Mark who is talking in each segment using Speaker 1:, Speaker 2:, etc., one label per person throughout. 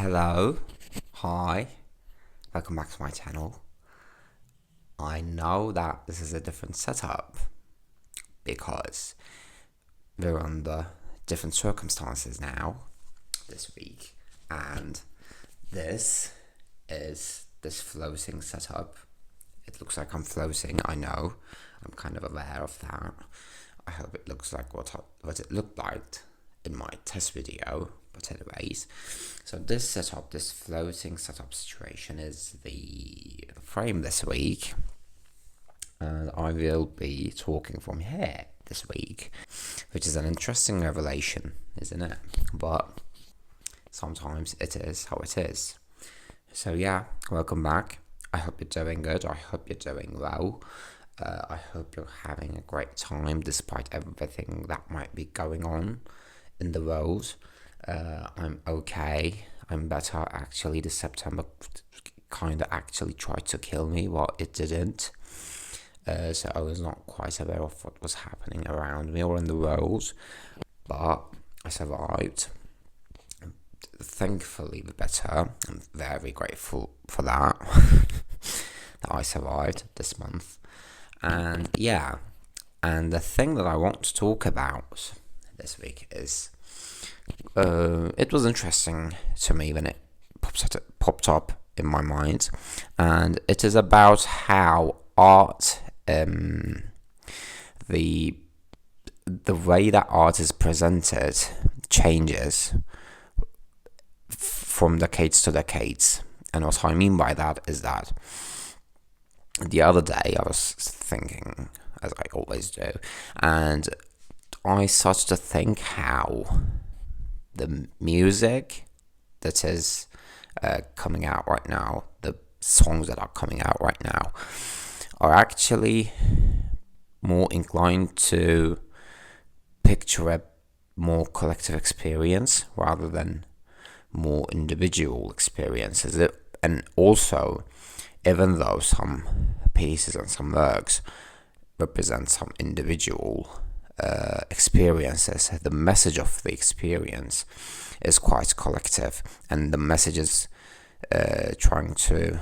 Speaker 1: Hello, hi, welcome back to my channel. I know that this is a different setup because we're under different circumstances now this week, and this is this floating setup. It looks like I'm floating, I know, I'm kind of aware of that. I hope it looks like what it looked like in my test video. But anyways, so this setup, this floating setup situation is the frame this week, and I will be talking from here this week, which is an interesting revelation, isn't it? But sometimes it is how it is. So yeah, welcome back. I hope you're doing good. I hope you're doing well. I hope you're having a great time despite everything that might be going on in the world. I'm okay. I'm better. Actually, the September kind of actually tried to kill me, but it didn't. So I was not quite aware of what was happening around me or in the world, but I survived. Thankfully, better. I'm very grateful for that, that I survived this month. And yeah, and the thing that I want to talk about this week is it was interesting to me when it popped up in my mind, and it is about how art, the way that art is presented changes from decades to decades. And what I mean by that is that the other day I was thinking, as I always do, and I started to think how the music that is coming out right now, the songs that are coming out right now, are actually more inclined to picture a more collective experience rather than more individual experiences. And also, even though some pieces and some works represent some individual experiences, the message of the experience is quite collective, and the message is trying to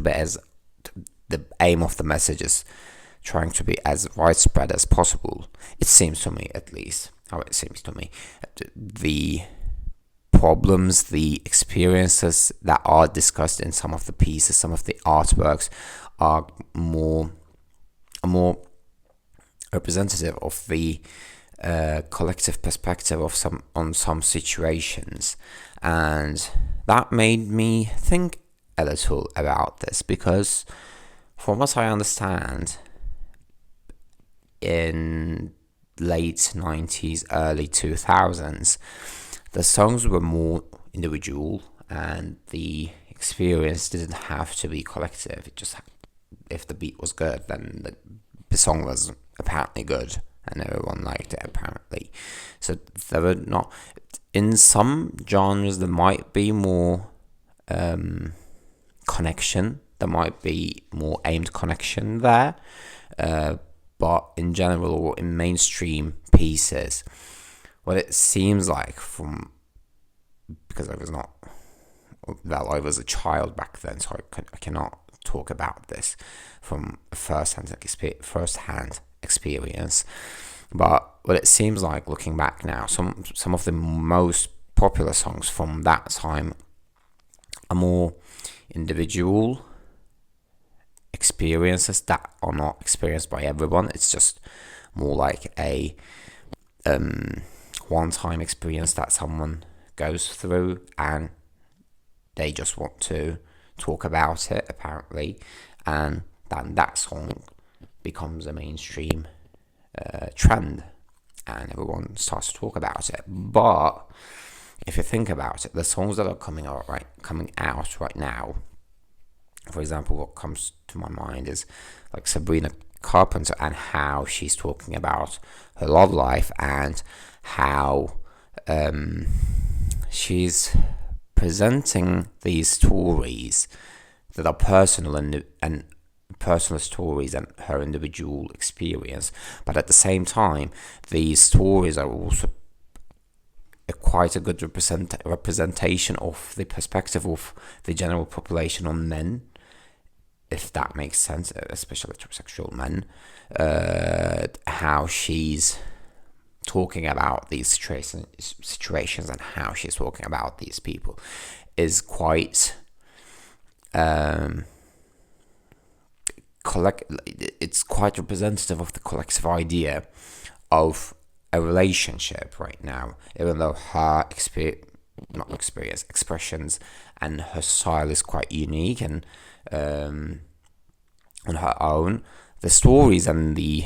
Speaker 1: be as, the aim of the message is trying to be as widespread as possible. It seems to me, at least, how it seems to me. The problems, the experiences that are discussed in some of the pieces, some of the artworks, are more representative of the collective perspective of some situations, and that made me think a little about this, because from what I understand, in late 90s, early 2000s, the songs were more individual, and the experience didn't have to be collective. It just, if the beat was good, then the song was apparently good, and everyone liked it apparently. So there were not, in some genres there might be more connection, there might be more aimed connection there, but in general, or in mainstream pieces, what it seems like, from, because I was a child back then, so I cannot talk about this from a first-hand experience, but what it seems like looking back now, some of the most popular songs from that time are more individual experiences that are not experienced by everyone. It's just more like a one-time experience that someone goes through, and they just want to talk about it apparently, and then that song becomes a mainstream trend, and everyone starts to talk about it. But if you think about it, the songs that are coming out right now, for example, what comes to my mind is like Sabrina Carpenter, and how she's talking about her love life, and how she's presenting these stories that are personal and personal stories and her individual experience, but at the same time, these stories are also quite a good representation of the perspective of the general population on men, if that makes sense, especially heterosexual men. How she's talking about these situations and how she's talking about these people is quite it's quite representative of the collective idea of a relationship right now, even though her expressions and her style is quite unique and on her own. The stories and the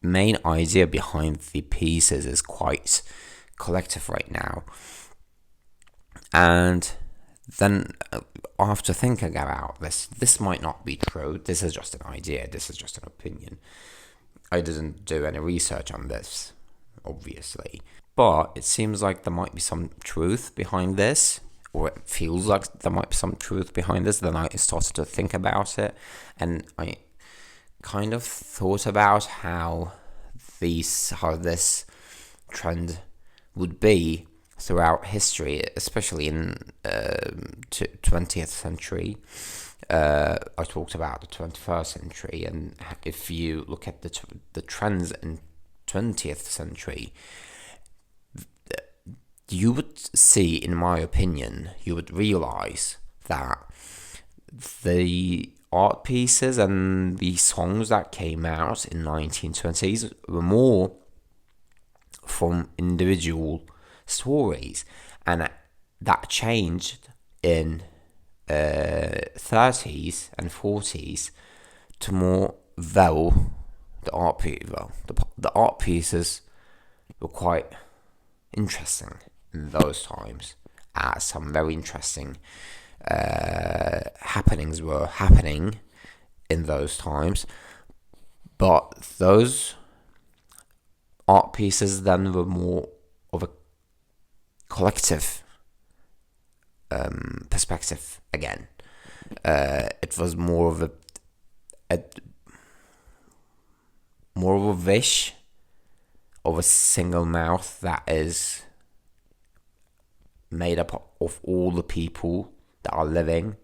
Speaker 1: main idea behind the pieces is quite collective right now. And then after thinking about this might not be true. This is just an idea. This is just an opinion. I didn't do any research on this, obviously. But it seems like there might be some truth behind this, or it feels like there might be some truth behind this. Then I started to think about it, and I kind of thought about how this trend would be throughout history, especially in 20th century. I talked about the 21st century, and if you look at the trends in 20th century, you would see, in my opinion, you would realize that the art pieces and the songs that came out in 1920s were more from individual stories, and that changed in 30s and 40s to more the art pieces were quite interesting in those times, as some very interesting happenings were happening in those times. But those art pieces then were more of a collective perspective again. It was more of a wish of a single mouth that is made up of all the people that are living,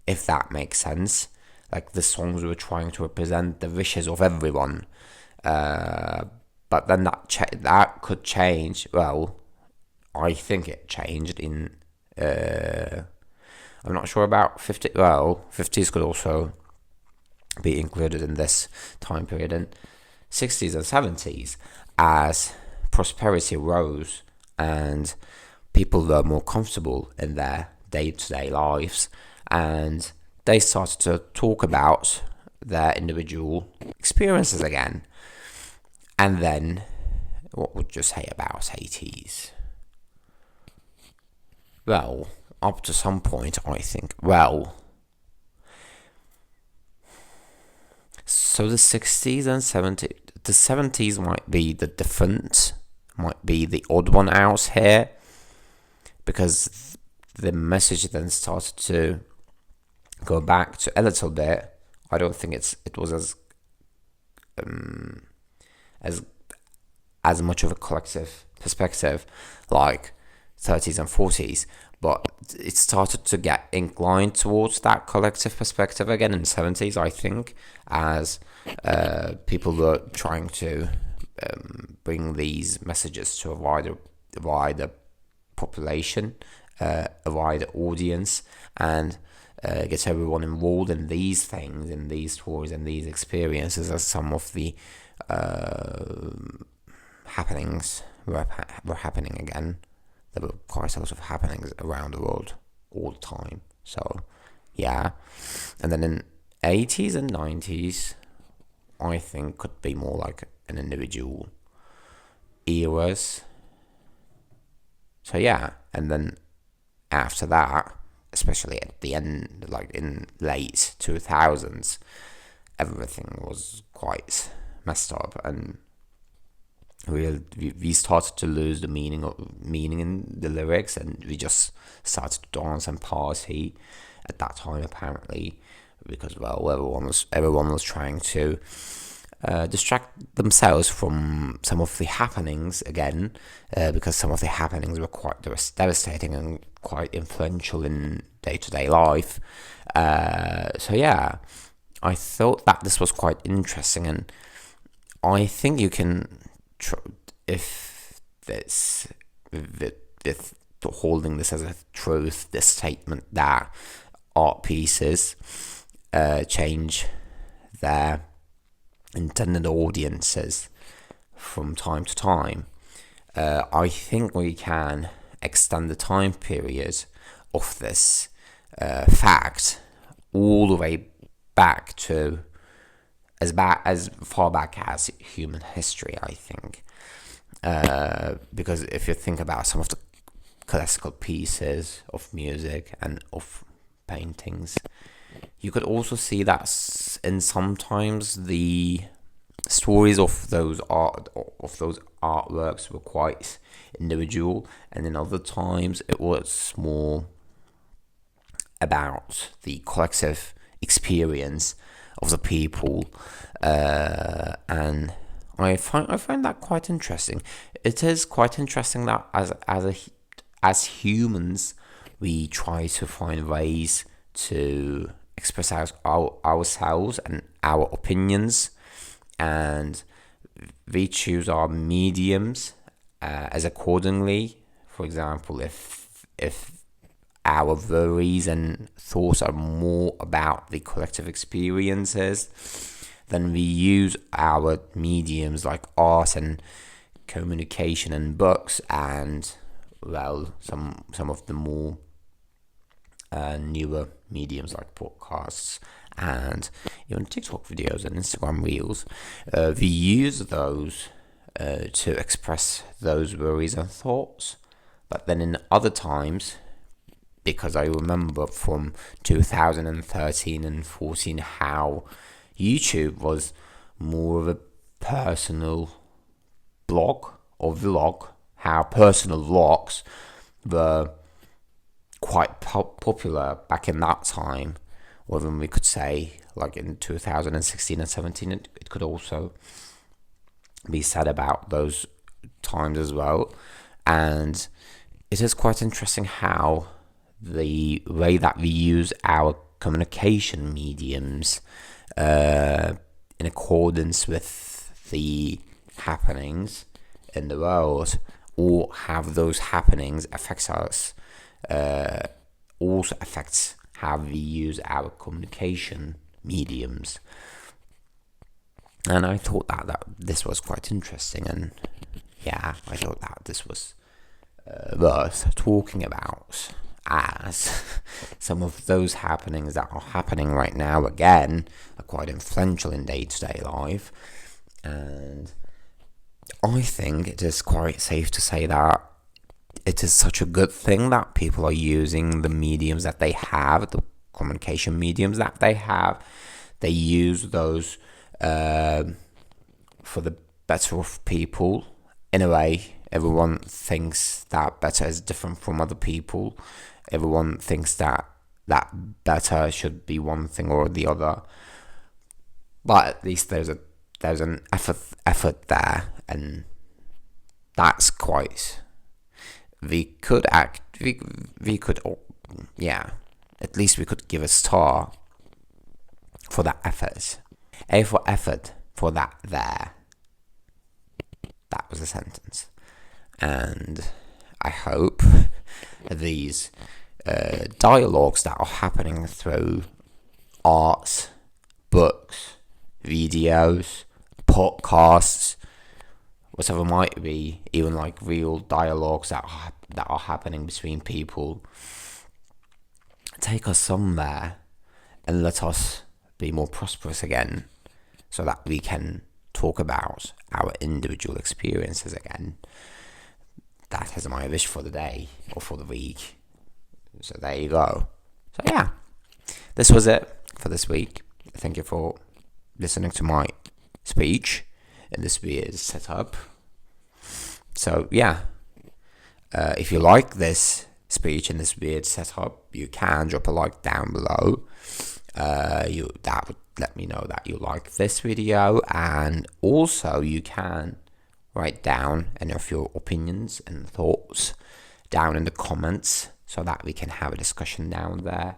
Speaker 1: if that makes sense. Like, the songs were trying to represent the wishes of everyone, but then that could change. Well, I think it changed in I'm not sure about 50. Well, 50s could also be included in this time period, in 60s and 70s, as prosperity rose and people were more comfortable in their day-to-day lives, and they started to talk about their individual experiences again. And then, what would you say about 80s? Well, up to some point, I think. Well, so the 60s and 70s, the 70s might be the different, might be the odd one out here, because the message then started to go back to a little bit. I don't think it was as much of a collective perspective like 30s and 40s, but it started to get inclined towards that collective perspective again in the 70s, I think, as people were trying to bring these messages to a wider population, a wider audience, and get everyone involved in these things, in these stories, and these experiences, as some of the happenings were happening again. There were quite a lot of happenings around the world all the time. So, yeah. And then in 80s and 90s, I think could be more like an individual eras. So, yeah. And then after that, especially at the end, like in late 2000s, everything was quite messed up, and we started to lose the meaning in the lyrics, and we just started to dance and party at that time, apparently, because, well, everyone was trying to distract themselves from some of the happenings again, because some of the happenings were quite devastating and quite influential in day-to-day life. So yeah, I thought that this was quite interesting, and I think you can, if this, with holding this as a truth, this statement that art pieces change their intended audiences from time to time, I think we can extend the time period of this fact all the way back to as far back as human history, I think. Because if you think about some of the classical pieces of music and of paintings, you could also see that in sometimes the stories of those artworks were quite individual, and in other times it was more about the collective experience of the people, and I find that quite interesting. It is quite interesting that as humans we try to find ways to express ourselves and our opinions, and we choose our mediums as accordingly. For example, if our worries and thoughts are more about the collective experiences, then we use our mediums like art and communication and books, and well, some of the more newer mediums like podcasts and even TikTok videos and Instagram reels. We use those to express those worries and thoughts. But then in other times, because I remember from 2013 and 14 how YouTube was more of a personal blog or vlog, how personal vlogs were quite popular back in that time, or even we could say like in 2016 and 17, it could also be said about those times as well. And it is quite interesting how the way that we use our communication mediums in accordance with the happenings in the world, or how those happenings affects us, also affects how we use our communication mediums. And I thought that this was quite interesting, and yeah, I thought that this was worth talking about, as some of those happenings that are happening right now again are quite influential in day-to-day life. And I think it is quite safe to say that it is such a good thing that people are using the mediums that they have, the communication mediums that they have. They use those for the better of people. In a way, everyone thinks that better is different from other people. Everyone thinks that better should be one thing or the other. But at least there's an effort there, and that's quite. We could at least we could give a star for that effort. A for effort for that there. That was a sentence. And I hope these dialogues that are happening through art, books, videos, podcasts, whatever might be, even like real dialogues that are happening between people, take us somewhere and let us be more prosperous again, so that we can talk about our individual experiences again. That is my wish for the day or for the week. So there you go. So yeah, this was it for this week. Thank you for listening to my speech in this weird setup. So yeah, if you like this speech in this weird setup, you can drop a like down below. That would let me know that you like this video, and also you can write down any of your opinions and thoughts down in the comments so that we can have a discussion down there.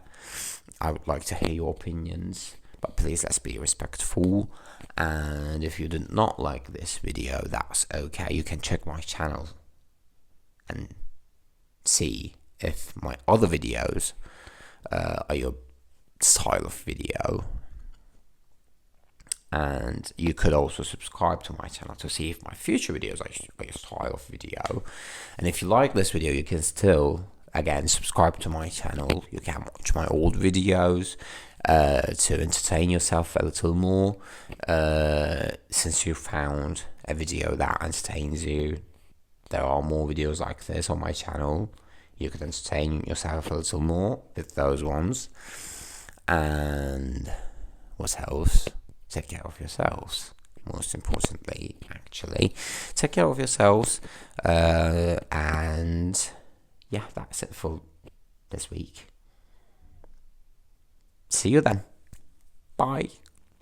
Speaker 1: I would like to hear your opinions, but please let's be respectful. And if you did not like this video, that's okay. You can check my channel and see if my other videos are your style of video. And you could also subscribe to my channel to see if my future videos are your style of video. And if you like this video, you can still, again, subscribe to my channel. You can watch my old videos to entertain yourself a little more. Since you found a video that entertains you, there are more videos like this on my channel. You could entertain yourself a little more with those ones. And what else? Take care of yourselves. Most importantly, actually, take care of yourselves. And yeah, that's it for this week. See you then. Bye.